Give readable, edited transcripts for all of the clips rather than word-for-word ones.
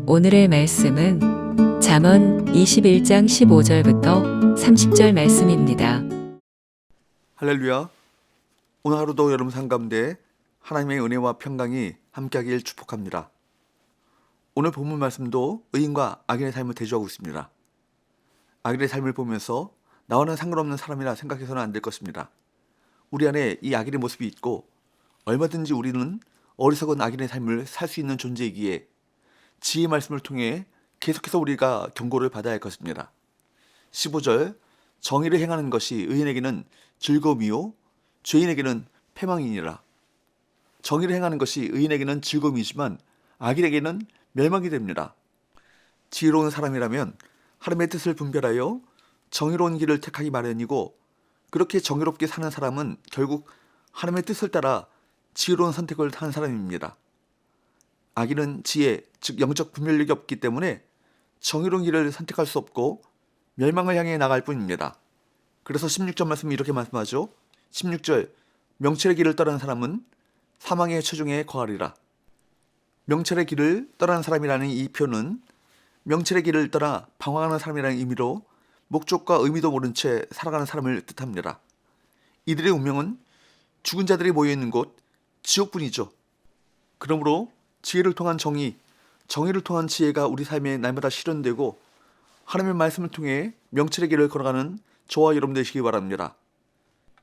오늘의 말씀은 잠언 21장 15절부터 30절 말씀입니다. 할렐루야. 오늘 하루도 여러분 삶 가운데 하나님의 은혜와 평강이 함께하길 축복합니다. 오늘 본문 말씀도 의인과 악인의 삶을 대조하고 있습니다. 악인의 삶을 보면서 나와는 상관없는 사람이라 생각해서는 안 될 것입니다. 우리 안에 이 악인의 모습이 있고 얼마든지 우리는 어리석은 악인의 삶을 살 수 있는 존재이기에 지혜의 말씀을 통해 계속해서 우리가 경고를 받아야 할 것입니다. 15절 정의를 행하는 것이 의인에게는 즐거움이요 죄인에게는 패망이니라. 정의를 행하는 것이 의인에게는 즐거움이지만 악인에게는 멸망이 됩니다. 지혜로운 사람이라면 하나님의 뜻을 분별하여 정의로운 길을 택하기 마련이고, 그렇게 정의롭게 사는 사람은 결국 하나님의 뜻을 따라 지혜로운 선택을 하는 사람입니다. 악인은 지혜, 즉 영적 분별력이 없기 때문에 정의로운 길을 선택할 수 없고 멸망을 향해 나갈 뿐입니다. 그래서 16절 말씀이 이렇게 말씀하죠. 16절 명철의 길을 떠나는 사람은 사망의 최종에 거하리라. 명철의 길을 떠나는 사람이라는 이 표현은 명철의 길을 떠나 방황하는 사람이라는 의미로 목적과 의미도 모른 채 살아가는 사람을 뜻합니다. 이들의 운명은 죽은 자들이 모여있는 곳 지옥뿐이죠. 그러므로 지혜를 통한 정의를 통한 지혜가 우리 삶에 날마다 실현되고 하나님의 말씀을 통해 명철의 길을 걸어가는 저와 여러분 되시기 바랍니다.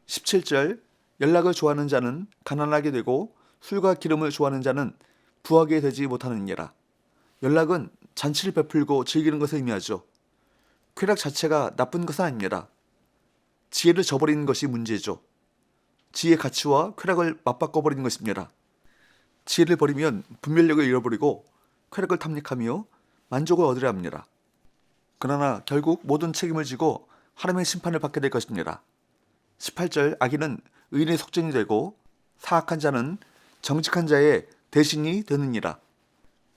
17절 연락을 좋아하는 자는 가난하게 되고 술과 기름을 좋아하는 자는 부하게 되지 못하느니라. 연락은 잔치를 베풀고 즐기는 것을 의미하죠. 쾌락 자체가 나쁜 것은 아닙니다. 지혜를 저버리는 것이 문제죠. 지혜의 가치와 쾌락을 맞바꿔버리는 것입니다. 지혜를 버리면 분별력을 잃어버리고 쾌락을 탐닉하며 만족을 얻으려 합니다. 그러나 결국 모든 책임을 지고 하나님의 심판을 받게 될 것입니다. 18절 악인은 의인의 속전이 되고 사악한 자는 정직한 자의 대신이 되느니라.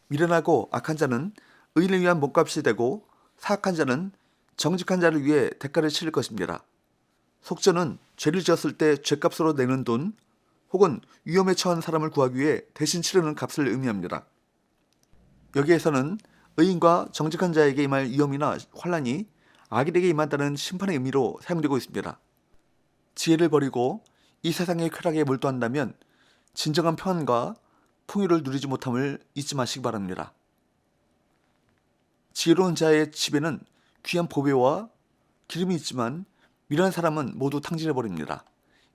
미련하고 악한 자는 의인을 위한 몸값이 되고 사악한 자는 정직한 자를 위해 대가를 치를 것입니다. 속전은 죄를 지었을 때 죄값으로 내는 돈 혹은 위험에 처한 사람을 구하기 위해 대신 치르는 값을 의미합니다. 여기에서는 의인과 정직한 자에게 임할 위험이나 환난이 악인에게 임한다는 심판의 의미로 사용되고 있습니다. 지혜를 버리고 이 세상의 쾌락에 몰두한다면 진정한 평안과 풍요를 누리지 못함을 잊지 마시기 바랍니다. 지혜로운 자의 집에는 귀한 보배와 기름이 있지만 미련한 사람은 모두 탕진해버립니다.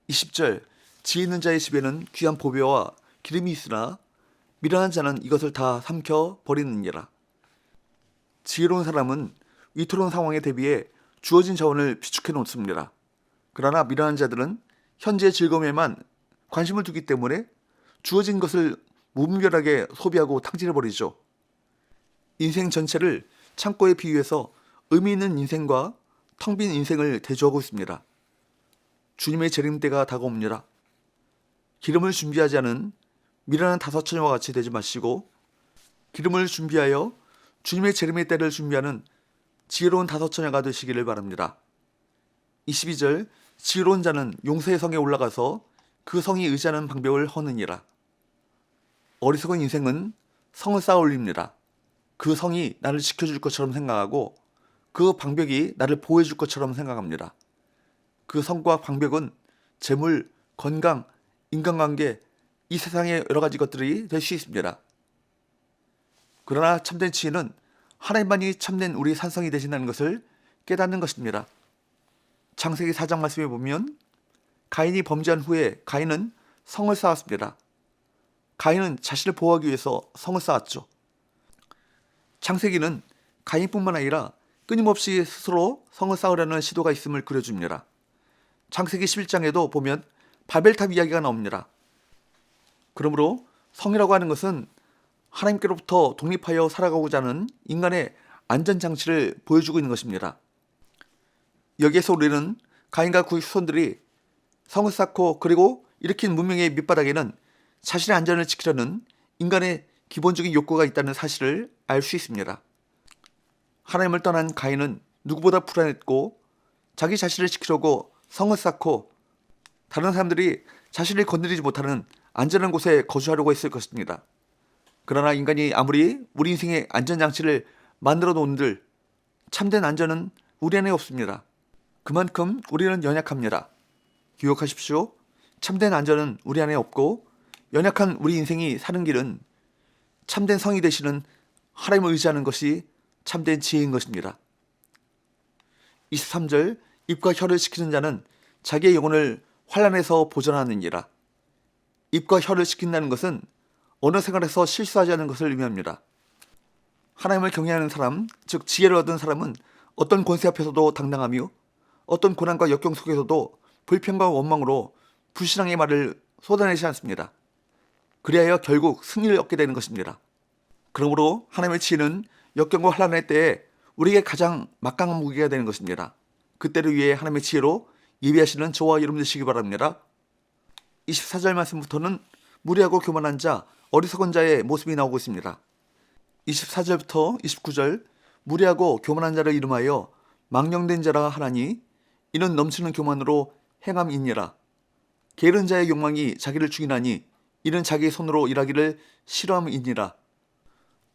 20절 지혜 있는 자의 집에는 귀한 보배와 기름이 있으나 미련한 자는 이것을 다 삼켜버리느니라. 지혜로운 사람은 위태로운 상황에 대비해 주어진 자원을 비축해 놓습니다. 그러나 미련한 자들은 현재의 즐거움에만 관심을 두기 때문에 주어진 것을 무분별하게 소비하고 탕진해버리죠. 인생 전체를 창고에 비유해서 의미 있는 인생과 텅 빈 인생을 대조하고 있습니다. 주님의 재림 때가 다가옵니다. 기름을 준비하지 않은 미련한 다섯 처녀와 같이 되지 마시고 기름을 준비하여 주님의 재림의 때를 준비하는 지혜로운 다섯 처녀가 되시기를 바랍니다. 22절 지혜로운 자는 용서의 성에 올라가서 그 성이 의지하는 방벽을 허느니라. 어리석은 인생은 성을 쌓아 올립니다. 그 성이 나를 지켜줄 것처럼 생각하고 그 방벽이 나를 보호해줄 것처럼 생각합니다. 그 성과 방벽은 재물, 건강, 인간관계, 이 세상의 여러 가지 것들이 될 수 있습니다. 그러나 참된 지혜는 하나님만이 참된 우리 산성이 되신다는 것을 깨닫는 것입니다. 창세기 4장 말씀에 보면 가인이 범죄한 후에 가인은 성을 쌓았습니다. 가인은 자신을 보호하기 위해서 성을 쌓았죠. 창세기는 가인뿐만 아니라 끊임없이 스스로 성을 쌓으려는 시도가 있음을 그려줍니다. 창세기 11장에도 보면 바벨탑 이야기가 나옵니다. 그러므로 성이라고 하는 것은 하나님께로부터 독립하여 살아가고자 하는 인간의 안전장치를 보여주고 있는 것입니다. 여기에서 우리는 가인과 그의 후손들이 성을 쌓고 그리고 일으킨 문명의 밑바닥에는 자신의 안전을 지키려는 인간의 기본적인 욕구가 있다는 사실을 알 수 있습니다. 하나님을 떠난 가인은 누구보다 불안했고 자기 자신을 지키려고 성을 쌓고 다른 사람들이 자신을 건드리지 못하는 안전한 곳에 거주하려고 했을 것입니다. 그러나 인간이 아무리 우리 인생의 안전장치를 만들어 놓은들 참된 안전은 우리 안에 없습니다. 그만큼 우리는 연약합니다. 기억하십시오. 참된 안전은 우리 안에 없고 연약한 우리 인생이 사는 길은 참된 성이 되시는 하나님을 의지하는 것이 참된 지혜인 것입니다. 23절 입과 혀를 지키는 자는 자기의 영혼을 환난에서 보존하느니라. 입과 혀를 지킨다는 것은 어느 생활에서 실수하지 않는 것을 의미합니다. 하나님을 경외하는 사람, 즉 지혜를 얻은 사람은 어떤 권세 앞에서도 당당하며 어떤 고난과 역경 속에서도 불평과 원망으로 불신앙의 말을 쏟아내지 않습니다. 그리하여 결국 승리를 얻게 되는 것입니다. 그러므로 하나님의 지혜는 역경과 환난의 때에 우리에게 가장 막강한 무기가 되는 것입니다. 그때를 위해 하나님의 지혜로 예비하시는 저와 여러분 되시기 바랍니다. 24절 말씀부터는 무리하고 교만한 자, 어리석은 자의 모습이 나오고 있습니다. 24절부터 29절 무리하고 교만한 자를 이름하여 망령된 자라 하나니 이는 넘치는 교만으로 행함이니라. 게으른 자의 욕망이 자기를 죽이나니 이는 자기 손으로 일하기를 싫어함이니라.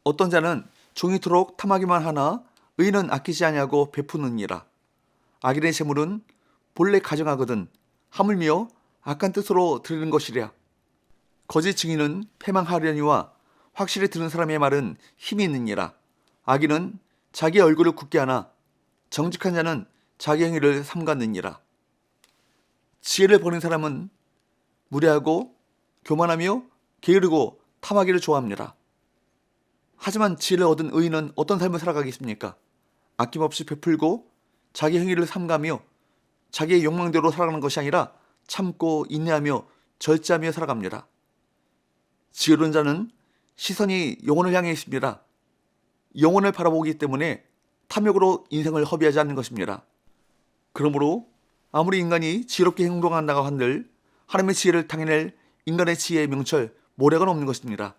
어떤 자는 종이토록 탐하기만 하나 의인은 아끼지 아니하고 베푸느니라. 악인의 재물은 본래 가정하거든 하물며 악한 뜻으로 드리는 것이랴. 거짓 증인은 패망하려니와 확실히 들은 사람의 말은 힘이 있느니라. 악인은 자기 얼굴을 굳게 하나 정직한 자는 자기 행위를 삼갔느니라. 지혜를 버린 사람은 무례하고 교만하며 게으르고 탐하기를 좋아합니다. 하지만 지혜를 얻은 의인은 어떤 삶을 살아가겠습니까? 아낌없이 베풀고 자기 행위를 삼가며 자기의 욕망대로 살아가는 것이 아니라 참고 인내하며 절제하며 살아갑니다. 지혜로운 자는 시선이 영혼을 향해 있습니다. 영혼을 바라보기 때문에 탐욕으로 인생을 허비하지 않는 것입니다. 그러므로 아무리 인간이 지혜롭게 행동한다고 한들 하나님의 지혜를 당해낼 인간의 지혜의 명철, 모략은 없는 것입니다.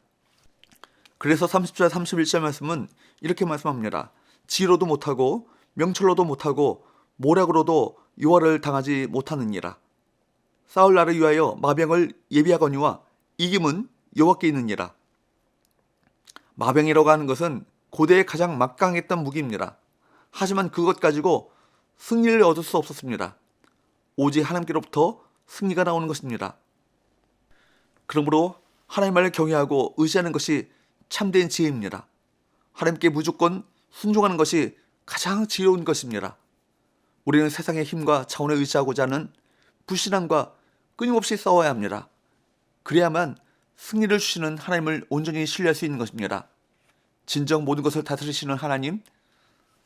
그래서 30절 31절 말씀은 이렇게 말씀합니다. 지혜로도 못하고 명철로도 못하고 모략으로도 요하를 당하지 못하느니라. 싸울 나를 위하여 마병을 예비하거니와 이김은 여호와께 있느니라. 마병이라고 하는 것은 고대에 가장 막강했던 무기입니다. 하지만 그것 가지고 승리를 얻을 수 없었습니다. 오직 하나님께로부터 승리가 나오는 것입니다. 그러므로 하나님을 경외하고 의지하는 것이 참된 지혜입니다. 하나님께 무조건 순종하는 것이 가장 지혜로운 것입니다. 우리는 세상의 힘과 자원에 의지하고자 하는 불신앙과 끊임없이 싸워야 합니다. 그래야만 승리를 주시는 하나님을 온전히 신뢰할 수 있는 것입니다. 진정 모든 것을 다스리시는 하나님,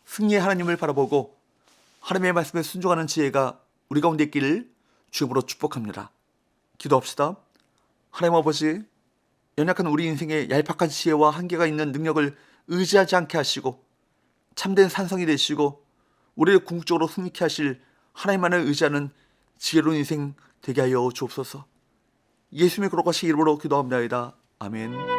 승리의 하나님을 바라보고 하나님의 말씀에 순종하는 지혜가 우리 가운데 있기를 주님으로 축복합니다. 기도합시다. 하나님 아버지, 연약한 우리 인생에 얄팍한 지혜와 한계가 있는 능력을 의지하지 않게 하시고 참된 산성이 되시고 우리를 궁극적으로 승리케 하실 하나님만을 의지하는 지혜로운 인생 되게 하여 주옵소서. 예수님의 거룩하신 이름으로 기도합니다. 아멘.